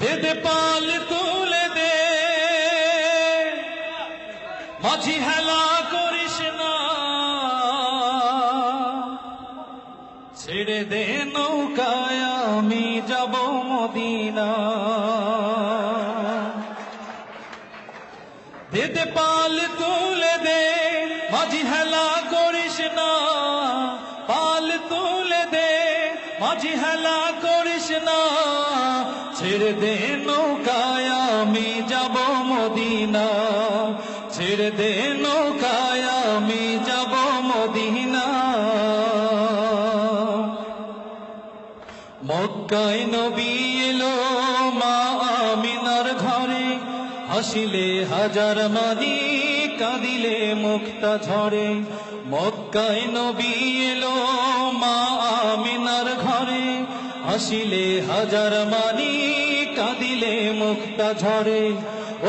দে দে পাল তুলে দে, মাঝি হেলা করিস না, ছেড়ে দে নৌকায় আমি যাব মদিনা। দে দে পাল তুলে দে, মাঝি হেলা করিস না, পাল তুলে দে, মাঝি হেলা করিস না, ছেড়ে দে নৌকায় আমি যাব মদিনা, ছেড়ে দে নৌকায় আমি যাব মদিনা। মক্কায় নবী এলো মা আমিনার ঘরে, হাসিলে হাজার মানি কাঁদিলে মুক্তা ঝরে। মক্কায় নবী এলো মা আমিনার ঘরে, হাসিলে হাজার মানি কাঁদিলে মুক্তা ঝরে।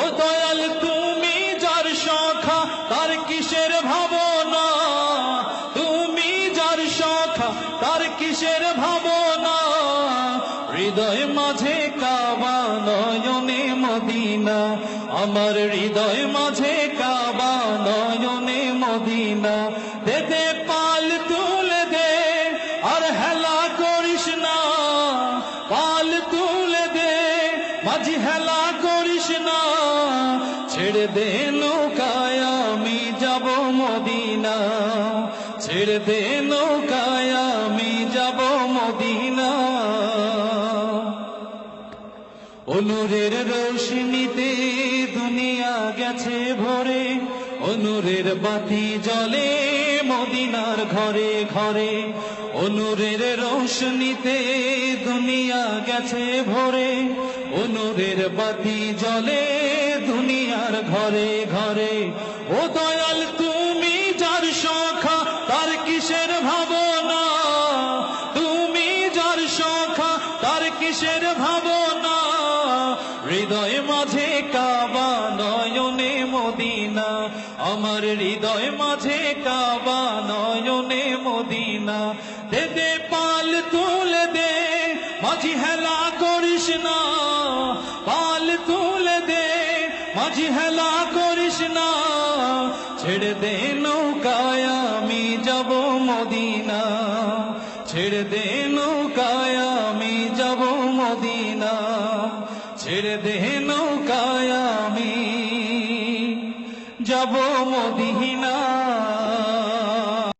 ও দয়াল তুমি যার সখা তার কিসের ভাবনা, তুমি যার সখা তার কিসের ভাবনা, হৃদয় মাঝে কাবা নয়নে মদিনা, আমার হৃদয় মাঝে কাবা নয়নে মদিনা। দে দে পাল তুলে দে আর হেলা করিস না, পাল তুলে দে মাঝি হেলা করিস না, ছেড়ে দে নৌকায় আমি যাব মদিনা, ছেড়ে দে নৌকায় আমি যাব মদিনা। নূরের রোশনীতে দুনিয়া গেছে ভরে, নূরের বাতি জ্বলে মদিনার ঘরে ঘরে। নূরের রোশনীতে দুনিয়া গেছে ভরে, নূরের বাতি জ্বলে দুনিয়ার ঘরে ঘরে। ও দয়াল তুমি যার সখা তার কিসের ভাবনা, তুমি যার সখা তার কিসের ভাবনা, হৃদয় মাঝে কাবা নয়নে মদিনা, আমার হৃদয় মাঝে কাবা নয়নে মদিনা। দে দে পাল তুলে দে, মাঝি হেলা করিস না, পাল তুলে দে, মাঝি হেলা করিস না, ছেড়ে দে নৌকায় আমি যাব মদিনা, ছেড়ে দে নৌকায় আমি যাব মদিনা, ছেড়ে দে নৌকায় আমি যাব মদিনা।